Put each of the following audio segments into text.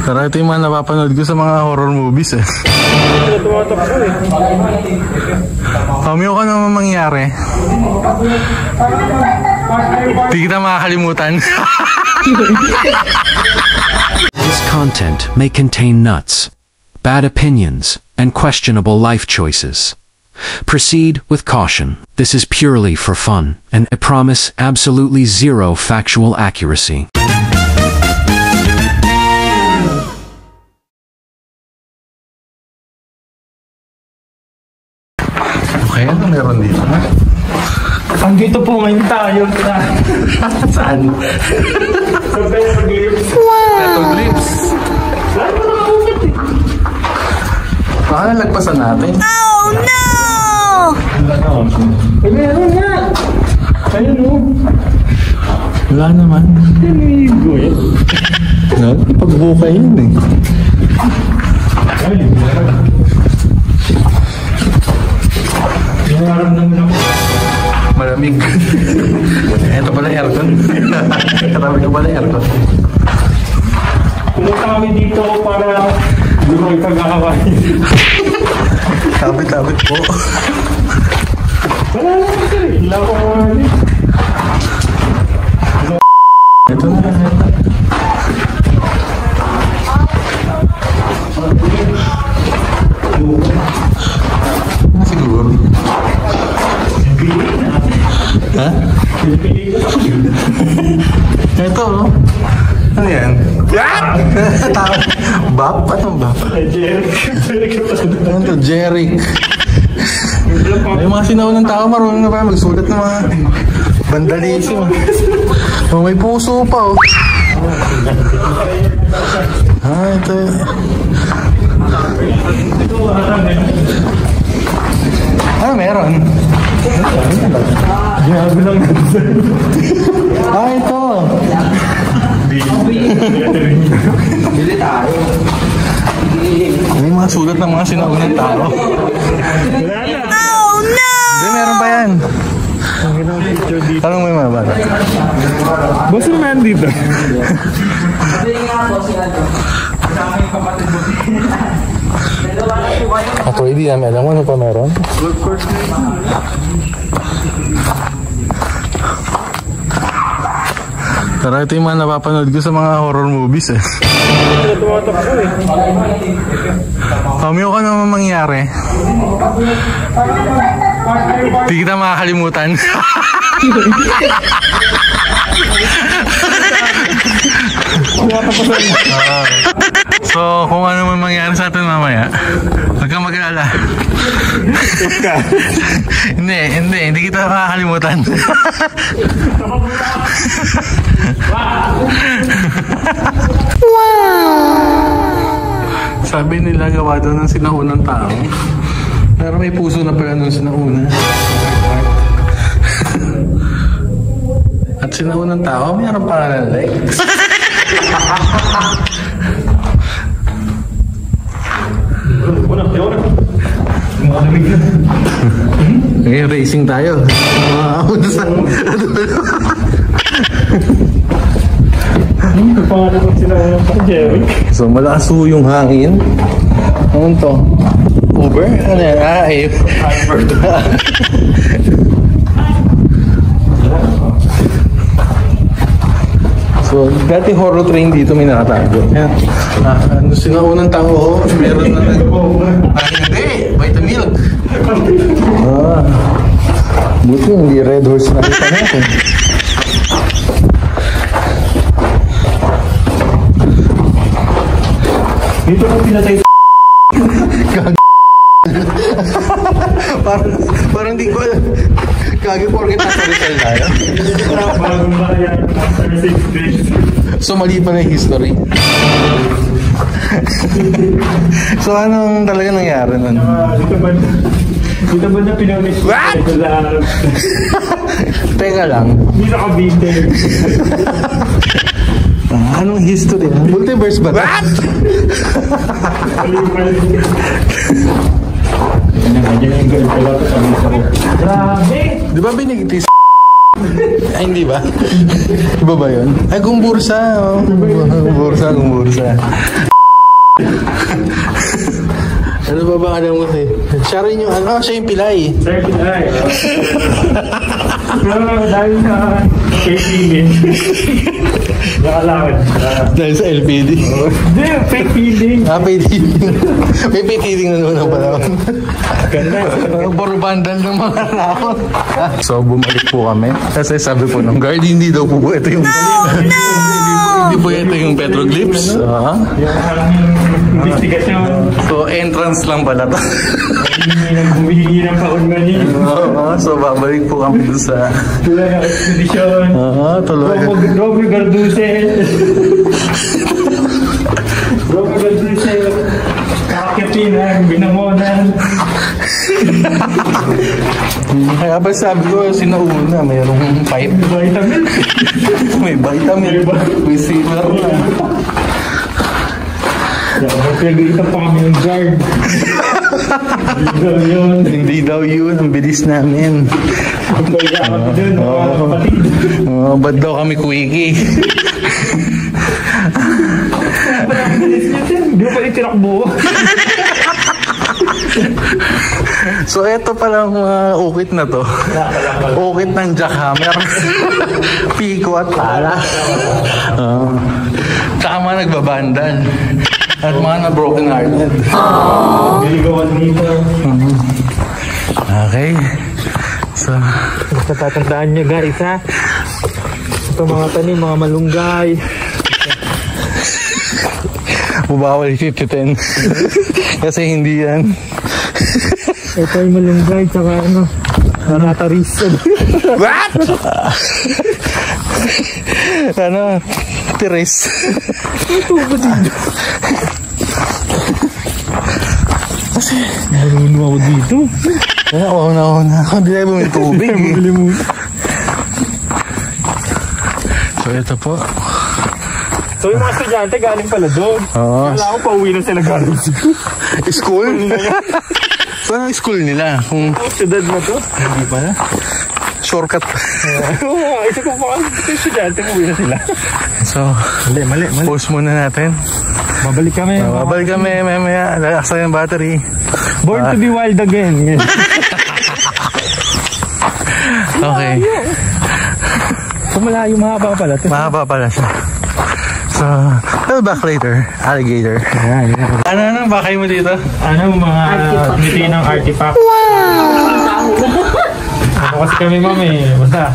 Pero ito yung mga napapanood ko sa mga horror movies eh. Pamiyo ka naman mangyari. Di kita makakalimutan. This content may contain nuts, bad opinions, and questionable life choices. Proceed with caution. This is purely for fun, and I promise absolutely zero factual accuracy. Okay, ano meron dito? Andito po ngayon tayo. Saan? Ito glimpse. Baka nalagpasan natin. Oh no! Meron nga! Ayun o. Wala naman. No? Pagbuka yun eh. Malamig. Ito pala aircon. Katabi ko pala aircon. Pumunta kami dito para hindi ko ipagkakawain. Tabit-tabit po. Wala lang ito eh. Hila ko naman eh. Ito na. Siguro. Ha? Ito oh. Ano yan? Bap? Anong bap? Ano to? Jeric. Ay, mga sinaunang tao marunong na pa magsulat ng mga vandalism. Oh, may puso pa oh. Ito. Meron. Grabe lang natin. Ito. Bili tayo. May mga sulat ng mga sinaunang tao. Oh no! Hindi, meron pa yan. Tanong mo yung mga bata. Boss naman dito. Ako, hindi namin alam ano pa meron. Pero ito yung mga napapanood ko sa mga horror movies eh. Pamiyo ka naman mangyari. Di kita makakalimutan. So, kung ano man mangyari sa atin mamaya, huwag kang mag-alala. Hindi kita makakalimutan. Sabi nila gawa daw ng sinaunang tao. Pero may puso na pala nung sinauna. At sinaunang tao, mayroon pa nga ng legs. Okay, racing tayo. Pangalan sila ng Jeric. So malakas po yung hangin. Ano to? Uber? Ano yan? So, dati horror train dito may nakatago. Yan. Ano sinaunang tao? Meron na hindi. Vitamilk. Buti hindi Red Horse na kita natin. Dito ko pinatay. Parang di ko alam. Kagi porket nasa Rizal tayo. Bagong bayan. After 6 days. So mali pa na yung history. So anong talaga nangyari nun? Dito ba na pinunis? What? Teka lang. Hindi nakabitid. Anong history? Multiverse ba? What? Grabe! Di ba binigtis? Ay, hindi ba? Iba ba yun? Ay, kung bursa. Oh. Bursa. Ano ba ba alam mo sa'yo? Siya rin yung ano, siya yung pilay. Sir, pinay. Pero dahil sa feeding. Nakalakad. Dahil sa LPD. Hindi, fake feeding. Paid healing. May paid healing na naman ang panahon. Ganda. Puro bandal ng mga nakon. So, bumalik po kami. Kasi sabi po ng guard, hindi daw po ito yung... Hindi po ito yung petroglyphs. Yung investigasyon. So, entrance lang pala to. Humihingi ng paunmani. So, babalik po kami doon sa... Tuloy ng ekspedisyon. Tuloy. Robby Garduse. Robby Garduse. Kakatinan, binangonan. Kaya ba sabi ko, sinauna, mayroong pipe. Vitamin. May vitamin. May sealer na. Pinag-iitap pa kami ng guard. Hindi daw yun. Hindi daw yun. Ang bilis namin. Pagkakakat doon, mga kapatid. Ba't daw kami quickie? Hindi pa rin tinakbo. So, eto palang ukit na to. Ukit ng jackhammer. Piko at pala. Tsaka mga nagbabandal. At mga na-broken hearted. Niligawan dito. Okay. So, basta tatandaan nyo guys ha. Ito mga tanim, mga malunggay. bubawal 50-10. Kasi hindi yan. Ito ay malunggay, tsaka ano, narataris. What? Ano? Tiris. Ito ba dito? Kasi marunong ako dito. Oo na. Hindi na bumili tubig. Bumili muna. So ito po. So yung mga estudyante galing pala doon. Oo. Wala ako, pauwi na sila galing. School? So anong school nila? Kung Siyudad na to? hindi pala. Shortcut. Isa ko pa kasi estudyante, pauwi na sila. So, Mali. pause muna natin. Babalik kami. Babalik kami maya. Lalaksa yung battery. Born to be wild again. Okay. So malayo, mahaba pala. Mahaba pala siya. So, we'll back later. Alligator. Ayan. Ano bakay mo dito? Ano mga ngiti ng artifact? Wow! Ano kasi kami mami, basta.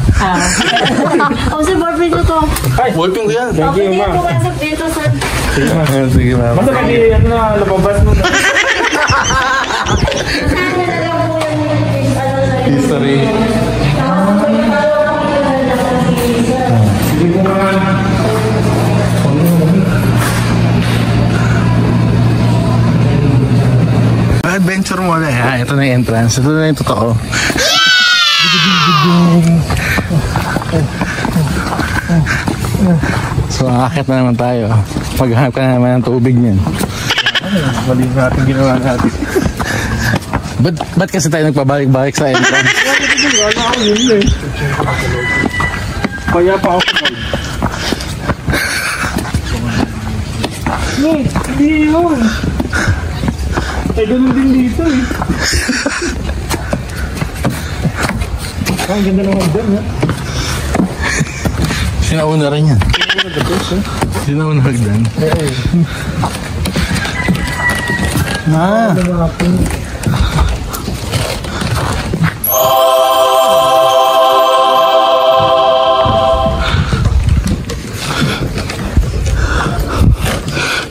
O si boyfriend ko to. Ay, Wolfing ko yan. thank you Pwede ma'am. po kayo dito sir. Sige ma'am. Sige, ma'am. Basta pag ano na, lababas mo na. History. Sige po ma'am. Adventure mo ulit. Ito na yung entrance. Ito na yung totoo. So, akit na naman tayo. Maghanap ka na naman ng tubig niyan. Mali natin ginawa natin. Ba't kasi tayo nagpabalik-balik sa entrance? Wala ako yun eh. Kaya pa ako guys. Hindi yun. Eh, ganun din dito eh. Ang ganda naman dyan ha. Sinauna rin yan. Sinauna hagdan. Ah.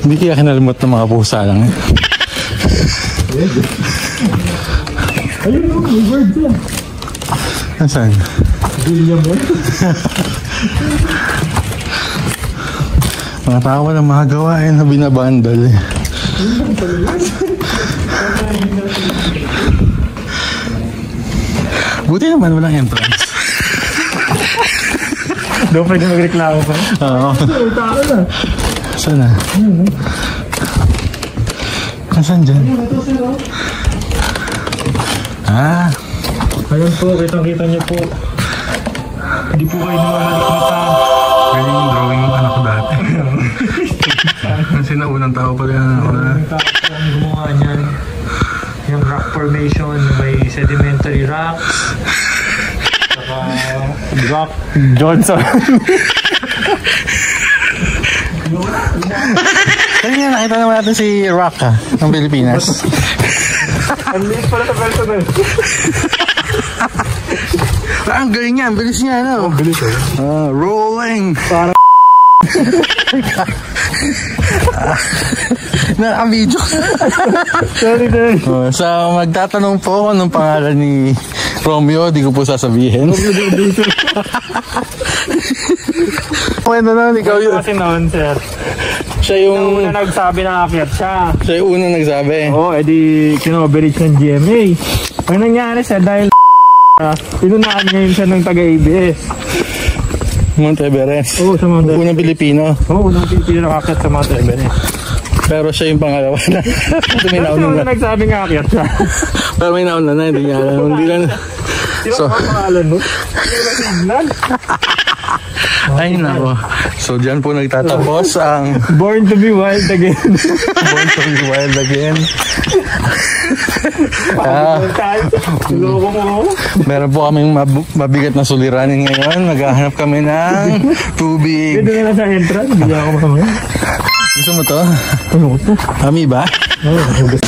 Hindi kaya kinalmot ng mga pusa lang eh. Ayun o, may bird yan. Nasaan? William mo. Mga tao walang mga gawain na binabandal eh. Buti naman walang entrance. Doon pwede magreklamo pa. Oo. May tao na. Saan na? Nasaan dyan? Ah. Ayan po, kitang-kita niyo po. Hindi po kayo namamalikmata. Pwede yung drawing ng anak ko dati. Kasi Sinaunang tao pala yan ako na. Yung tao ang gumawa niyan. Yung rock formation, may sedimentary rocks. Saka Rock Johnson. Kanina nakita naman natin si Rock ng Pilipinas. Ang liit pala sa personal. Ang galing niya, ang bilis niya, ano? Bilis Rolling! Parang Naka-video. sorry. Sa magtatanong po anong pangalan ni Romeo, di ko po sasabihin. Kwento na, ikaw yun. Kasi noon, sir. Siya Yung yung... una nagsabi na aakyat siya. Siya yung unang nagsabi. Oo, edi kinoverage ng GMA. Ang nangyari siya dahil pinunaan ngayon siya ng taga-ABS. Mount Everest. Oo, sa Mount Everest. Unang Pilipino. Oo, unang Pilipino nakakyat sa Mount Everest. Pero siya yung pangalawa na. Kasi may Pero nauna una na. nagsabing aakyat siya. Pero may nauna na, hindi niya alam. Hindi lang. Sino So- ang pangalan mo? Signal. Ay, nako. So, dyan po nagtatapos ang Born to be wild again. Born to be Wild again. Loko mo. Meron po kaming mabigat na suliranin ngayon. Naghahanap kami ng tubig. Dito na lang sa entrance. Hindi ako makamay. Gusto mo to? Ano ko to? Ami ba? Oo, gusto.